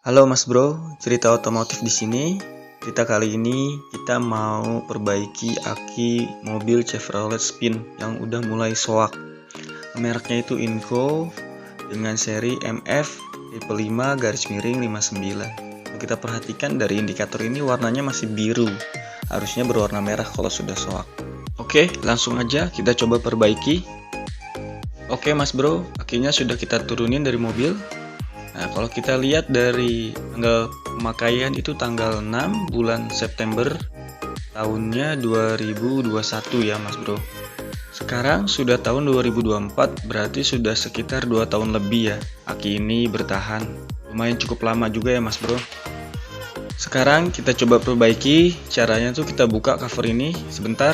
Halo Mas Bro, cerita otomotif di sini. Cerita kali ini kita mau perbaiki aki mobil Chevrolet Spin yang udah mulai soak. Mereknya itu Inco dengan seri MF tipe 5 garis miring 59. Kalau kita perhatikan dari indikator ini warnanya masih biru. Harusnya berwarna merah kalau sudah soak. Oke, langsung aja kita coba perbaiki. Oke Mas Bro, akinya sudah kita turunin dari mobil. Nah, kalau kita lihat dari tanggal pemakaian itu tanggal 6 bulan September tahunnya 2021 ya Mas Bro. Sekarang sudah tahun 2024, berarti sudah sekitar 2 tahun lebih ya aki ini bertahan. Lumayan cukup lama juga ya Mas Bro. Sekarang kita coba perbaiki. Caranya tuh kita buka cover ini sebentar.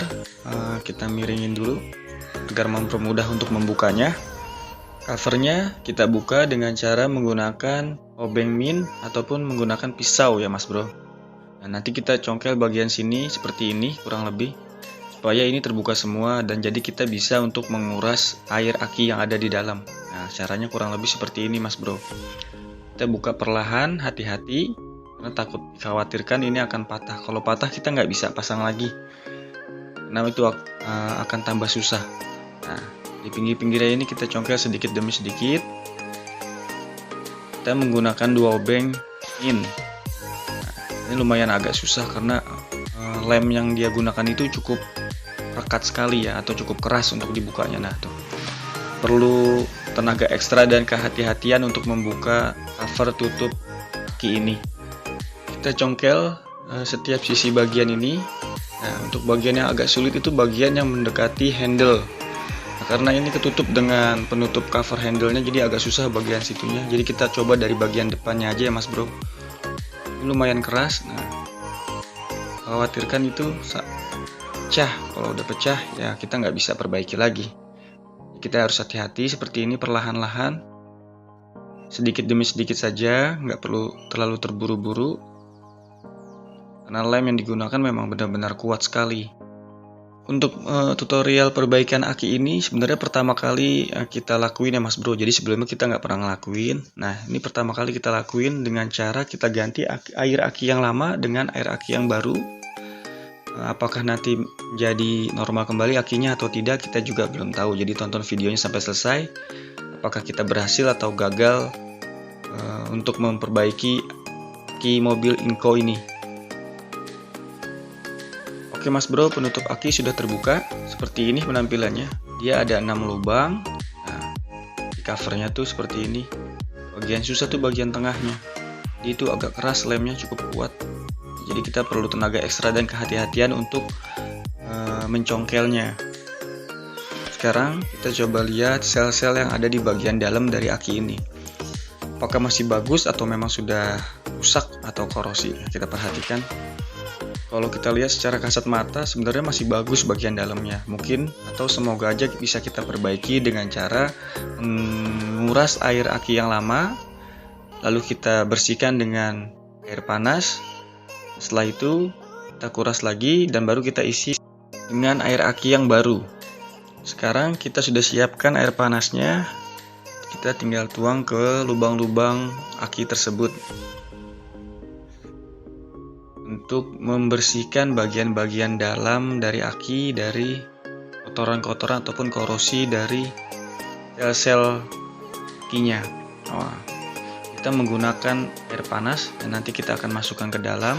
Kita miringin dulu agar mempermudah untuk membukanya. Covernya kita buka dengan cara menggunakan obeng min ataupun menggunakan pisau ya Mas Bro. Nah, nanti kita congkel bagian sini seperti ini kurang lebih supaya ini terbuka semua dan jadi kita bisa untuk menguras air aki yang ada di dalam. Nah, caranya kurang lebih seperti ini Mas Bro. Kita buka perlahan, hati-hati karena takut dikhawatirkan ini akan patah. Kalau patah kita nggak bisa pasang lagi karena itu akan tambah susah. Nah, di pinggir-pinggirnya ini kita congkel sedikit demi sedikit. Kita menggunakan dua obeng min. Nah, ini lumayan agak susah karena lem yang dia gunakan itu cukup rekat sekali ya, atau cukup keras untuk dibukanya. Nah, tuh perlu tenaga ekstra dan kehati-hatian untuk membuka cover tutup aki ini. Kita congkel setiap sisi bagian ini. Nah, untuk bagian yang agak sulit itu bagian yang mendekati handle. Nah, karena ini ketutup dengan penutup cover handle-nya jadi agak susah bagian situnya. Jadi kita coba dari bagian depannya aja ya Mas Bro. Ini lumayan keras. Nah, khawatirkan itu pecah. Kalau udah pecah ya kita nggak bisa perbaiki lagi. Kita harus hati-hati seperti ini perlahan-lahan. Sedikit demi sedikit saja, nggak perlu terlalu terburu-buru. Karena lem yang digunakan memang benar-benar kuat sekali. Untuk tutorial perbaikan aki ini sebenarnya pertama kali kita lakuin ya Mas Bro. Jadi sebelumnya kita nggak pernah ngelakuin. Nah, ini pertama kali kita lakuin dengan cara kita ganti air aki yang lama dengan air aki yang baru. Apakah nanti jadi normal kembali akinya atau tidak kita juga belum tahu. Jadi tonton videonya sampai selesai. Apakah kita berhasil atau gagal untuk memperbaiki aki mobil Inco ini. Oke Mas Bro, penutup aki sudah terbuka. Seperti ini penampilannya. Dia ada 6 lubang. Nah, di covernya tuh seperti ini. Bagian susah tuh bagian tengahnya. Dia itu agak keras, lemnya cukup kuat. Jadi kita perlu tenaga ekstra dan kehati-hatian untuk mencongkelnya. Sekarang kita coba lihat sel-sel yang ada di bagian dalam dari aki ini. Apakah masih bagus atau memang sudah rusak atau korosi? Kita perhatikan. Kalau kita lihat secara kasat mata sebenarnya masih bagus bagian dalamnya. Mungkin atau semoga aja bisa kita perbaiki dengan cara menguras air aki yang lama. Lalu kita bersihkan dengan air panas. Setelah itu kita kuras lagi dan baru kita isi dengan air aki yang baru. Sekarang kita sudah siapkan air panasnya. Kita tinggal tuang ke lubang-lubang aki tersebut untuk membersihkan bagian-bagian dalam dari aki dari kotoran-kotoran ataupun korosi dari sel-sel akinya. Kita menggunakan air panas dan nanti kita akan masukkan ke dalam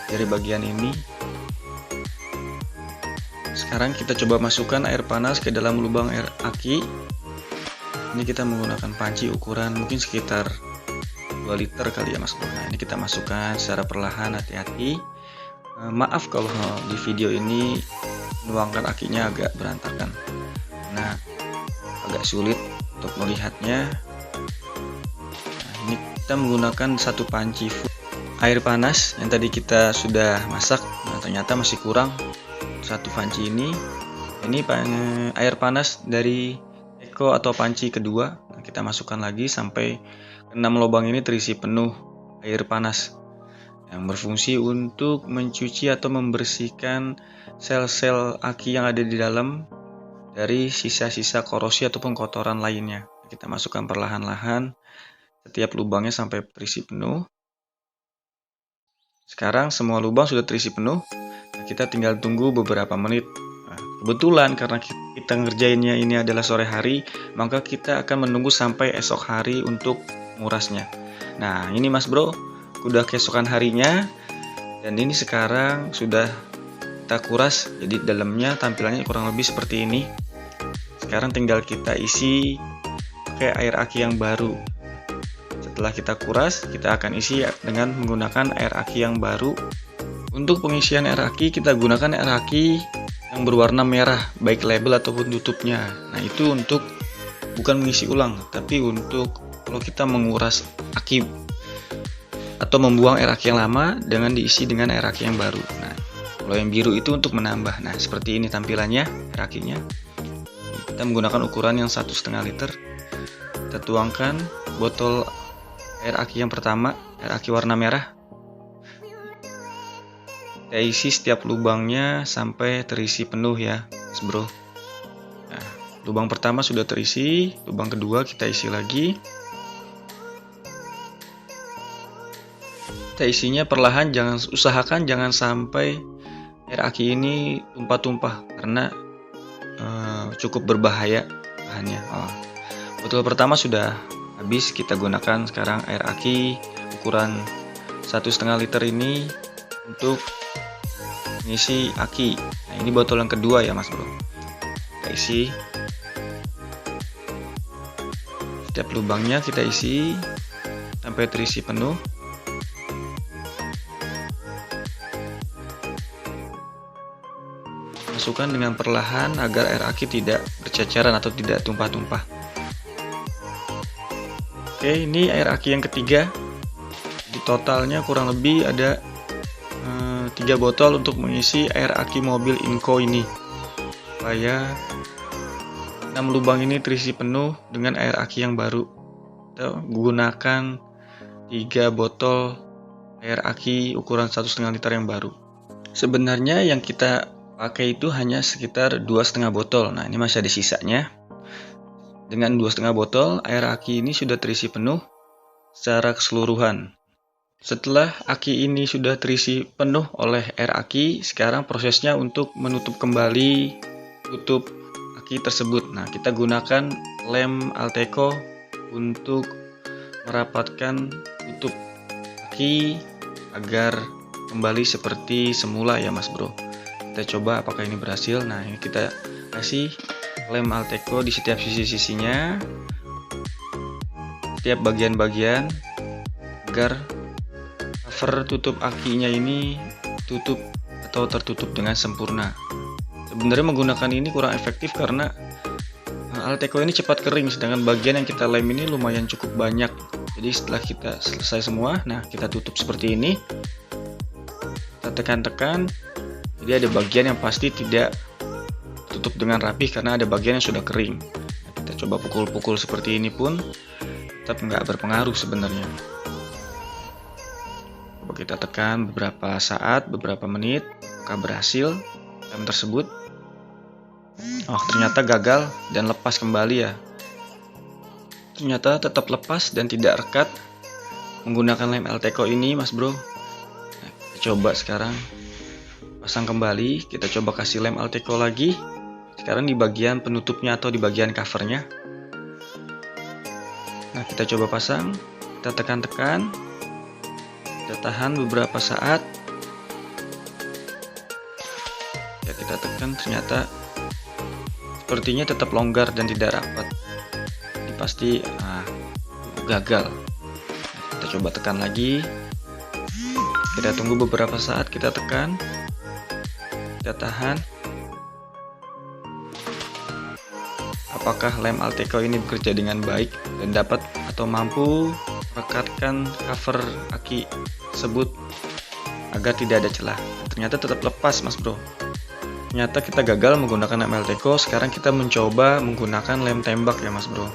dari bagian ini. Sekarang kita coba masukkan air panas ke dalam lubang air aki. Ini kita menggunakan panci ukuran mungkin sekitar 2 liter kali ya Mas Bro. Nah, ini kita masukkan secara perlahan, hati-hati. Maaf kalau di video ini menuangkan akinya agak berantakan. Nah, agak sulit untuk melihatnya. Nah, ini kita menggunakan satu panci full air panas yang tadi kita sudah masak. Nah, ternyata masih kurang satu panci ini. Ini air panas dari Eko atau panci kedua. Nah, kita masukkan lagi sampai 6 lubang ini terisi penuh air panas yang berfungsi untuk mencuci atau membersihkan sel-sel aki yang ada di dalam dari sisa-sisa korosi ataupun kotoran lainnya. Kita masukkan perlahan-lahan setiap lubangnya sampai terisi penuh. Sekarang semua lubang sudah terisi penuh. Nah, kita tinggal tunggu beberapa menit. Nah, kebetulan karena kita ngerjainnya ini adalah sore hari, maka kita akan menunggu sampai esok hari untuk ngurasnya. Nah, ini Mas Bro, udah keesokan harinya, dan ini sekarang sudah kita kuras. Jadi dalamnya tampilannya kurang lebih seperti ini. Sekarang tinggal kita isi pakai air aki yang baru. Setelah kita kuras, kita akan isi dengan menggunakan air aki yang baru. Untuk pengisian air aki, kita gunakan air aki yang berwarna merah, baik label ataupun tutupnya. Nah, itu untuk bukan mengisi ulang, tapi untuk kalau kita menguras aki atau membuang air aki yang lama dengan diisi dengan air aki yang baru. Nah, kalau yang biru itu untuk menambah. Nah, seperti ini tampilannya air akinya. Kita menggunakan ukuran yang 1,5 liter. Kita tuangkan botol air aki yang pertama, air aki warna merah. Kita isi setiap lubangnya sampai terisi penuh ya, Mas Bro. Nah, lubang pertama sudah terisi, lubang kedua kita isi lagi. Kita isinya perlahan, usahakan jangan sampai air aki ini tumpah-tumpah karena cukup berbahaya bahannya. Botol pertama sudah habis, kita gunakan sekarang air aki ukuran 1,5 liter ini untuk mengisi aki. Nah, ini botol yang kedua ya Mas Bro. Kita isi setiap lubangnya, kita isi sampai terisi penuh. Masukkan dengan perlahan agar air aki tidak berceceran atau tidak tumpah-tumpah. Oke, ini air aki yang ketiga. Di totalnya kurang lebih ada 3 botol untuk mengisi air aki mobil Inco ini, supaya 6 lubang ini terisi penuh dengan air aki yang baru. Kita gunakan 3 botol air aki ukuran 1,5 liter yang baru. Sebenarnya yang kita pakai itu hanya sekitar 2,5 botol. Nah, ini masih ada sisanya. Dengan 2,5 botol, air aki ini sudah terisi penuh secara keseluruhan. Setelah aki ini sudah terisi penuh oleh air aki, sekarang prosesnya untuk menutup kembali tutup aki tersebut. Nah, kita gunakan lem Alteco untuk merapatkan tutup aki agar kembali seperti semula ya Mas Bro. Kita coba apakah ini berhasil. Nah, ini kita kasih lem Alteco di setiap sisi-sisinya, setiap bagian-bagian, agar cover tutup akinya ini tutup atau tertutup dengan sempurna. Sebenarnya menggunakan ini kurang efektif karena Alteco ini cepat kering, sedangkan bagian yang kita lem ini lumayan cukup banyak. Jadi setelah kita selesai semua, nah kita tutup seperti ini, kita tekan-tekan. Jadi ada bagian yang pasti tidak tutup dengan rapi karena ada bagian yang sudah kering. Nah, kita coba pukul-pukul seperti ini pun tetap nggak berpengaruh sebenarnya. Coba kita tekan beberapa saat, beberapa menit, apakah berhasil lem tersebut. Oh, ternyata gagal dan lepas kembali ya. Ternyata tetap lepas dan tidak rekat menggunakan lem Alteco ini Mas Bro. Nah, kita coba sekarang pasang kembali, kita coba kasih lem Alteco lagi. Sekarang di bagian penutupnya atau di bagian covernya. Nah, kita coba pasang, kita tekan-tekan, kita tahan beberapa saat. Ya, kita tekan, ternyata sepertinya tetap longgar dan tidak rapat. Ini pasti gagal. Nah, kita coba tekan lagi. Kita tunggu beberapa saat, kita tekan, kita tahan. Apakah lem Alteco ini bekerja dengan baik dan dapat atau mampu rekatkan cover aki tersebut agar tidak ada celah. Ternyata tetap lepas Mas Bro. Ternyata kita gagal menggunakan lem Alteco. Sekarang kita mencoba menggunakan lem tembak ya Mas Bro. Nah,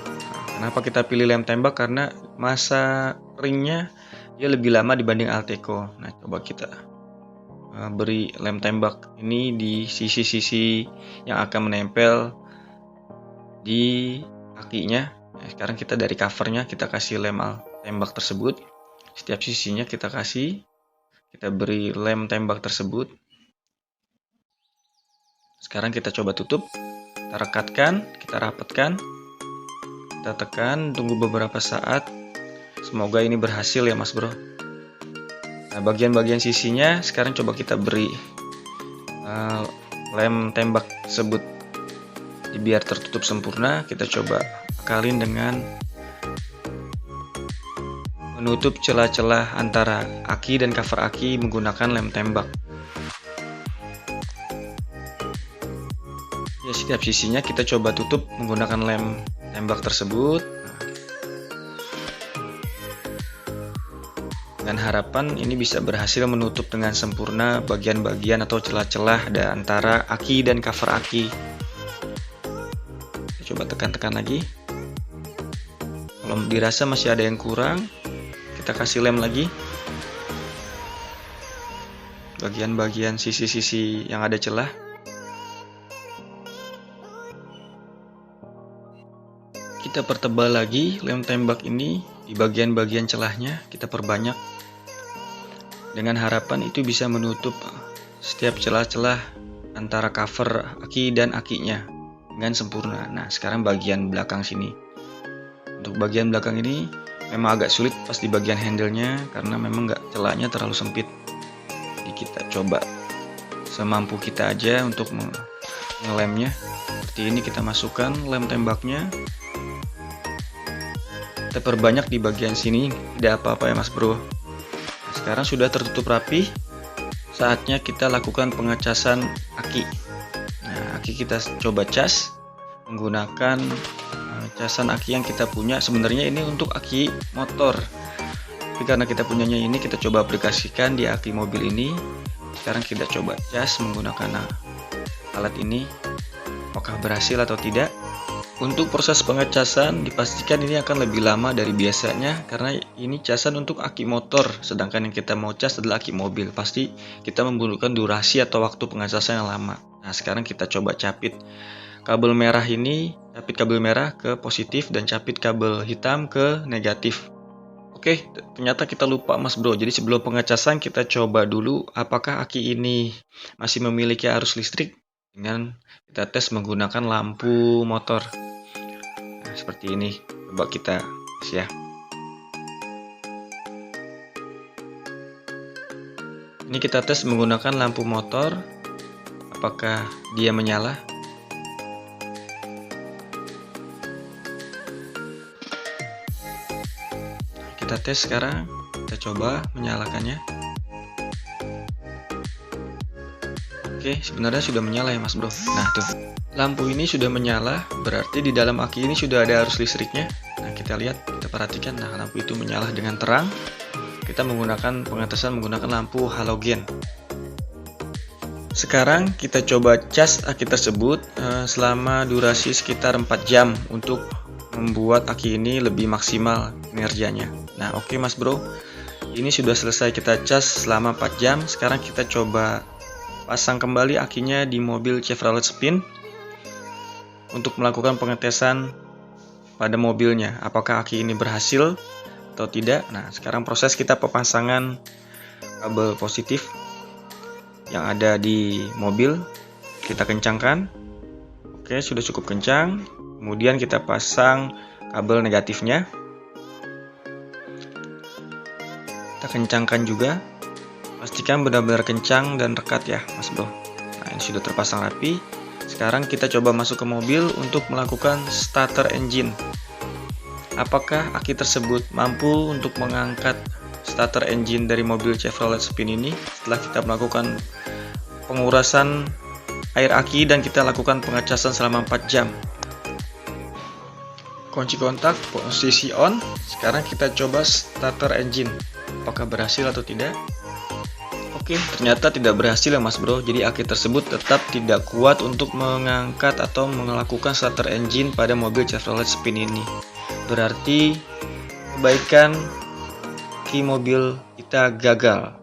kenapa kita pilih lem tembak? Karena masa keringnya dia lebih lama dibanding Alteco. Nah, coba kita beri lem tembak ini di sisi-sisi yang akan menempel di akinya. Nah, sekarang kita dari covernya kita kasih lem tembak tersebut. Setiap sisinya kita beri lem tembak tersebut. Sekarang kita coba tutup, kita rekatkan, kita rapatkan, kita tekan, tunggu beberapa saat. Semoga ini berhasil ya Mas Bro. Nah, bagian-bagian sisinya sekarang coba kita beri lem tembak tersebut. Biar tertutup sempurna, kita coba akalin dengan menutup celah-celah antara aki dan cover aki menggunakan lem tembak. Ya, setiap sisinya kita coba tutup menggunakan lem tembak tersebut. Dengan harapan ini bisa berhasil menutup dengan sempurna bagian-bagian atau celah-celah antara aki dan cover aki. Kita coba tekan-tekan lagi. Kalau dirasa masih ada yang kurang, kita kasih lem lagi. Bagian-bagian sisi-sisi yang ada celah. Kita pertebal lagi lem tembak ini di bagian-bagian celahnya, kita perbanyak dengan harapan itu bisa menutup setiap celah-celah antara cover aki dan akinya dengan sempurna. Nah, sekarang bagian belakang sini. Untuk bagian belakang ini memang agak sulit pas di bagian handle-nya karena memang celahnya terlalu sempit. Jadi kita coba semampu kita aja untuk ngelemnya. Seperti ini kita masukkan lem tembaknya. Kita perbanyak di bagian sini, tidak apa-apa ya Mas Bro. Sekarang sudah tertutup rapi, saatnya kita lakukan pengecasan aki. Nah, aki kita coba cas menggunakan casan aki yang kita punya. Sebenarnya ini untuk aki motor, tapi karena kita punyanya ini, kita coba aplikasikan di aki mobil ini. Sekarang kita coba cas menggunakan alat ini, apakah berhasil atau tidak. Untuk proses pengecasan dipastikan ini akan lebih lama dari biasanya karena ini casan untuk aki motor, sedangkan yang kita mau cas adalah aki mobil. Pasti kita membutuhkan durasi atau waktu pengecasan yang lama. Nah, sekarang kita coba capit kabel merah ini, capit kabel merah ke positif dan capit kabel hitam ke negatif. Oke, ternyata kita lupa Mas Bro. Jadi sebelum pengecasan kita coba dulu apakah aki ini masih memiliki arus listrik dengan kita tes menggunakan lampu motor. Nah, seperti ini. Coba kita tes ya. Ini kita tes menggunakan lampu motor. Apakah dia menyala? Kita tes sekarang. Kita coba menyalakannya. Oke, sebenarnya sudah menyala ya Mas Bro. Nah tuh, lampu ini sudah menyala, berarti di dalam aki ini sudah ada arus listriknya. Nah kita lihat, kita perhatikan, nah lampu itu menyala dengan terang. Kita menggunakan pengetesan menggunakan lampu halogen. Sekarang kita coba cas aki tersebut selama durasi sekitar 4 jam untuk membuat aki ini lebih maksimal kinerjanya. Nah oke Mas Bro, ini sudah selesai kita cas selama 4 jam. Sekarang kita coba pasang kembali akinya di mobil Chevrolet Spin untuk melakukan pengetesan pada mobilnya. Apakah aki ini berhasil atau tidak? Nah, sekarang proses kita pemasangan kabel positif yang ada di mobil. Kita kencangkan. Oke, sudah cukup kencang. Kemudian kita pasang kabel negatifnya. Kita kencangkan juga. Pastikan benar-benar kencang dan rekat ya Mas Bro. Nah, ini sudah terpasang rapi. Sekarang kita coba masuk ke mobil untuk melakukan starter engine. Apakah aki tersebut mampu untuk mengangkat starter engine dari mobil Chevrolet Spin ini setelah kita melakukan pengurasan air aki dan kita lakukan pengecasan selama 4 jam. Kunci kontak posisi on. Sekarang kita coba starter engine. Apakah berhasil atau tidak? Oke, ternyata tidak berhasil ya Mas Bro. Jadi aki tersebut tetap tidak kuat untuk mengangkat atau melakukan starter engine pada mobil Chevrolet Spin ini. Berarti perbaikan aki mobil kita gagal.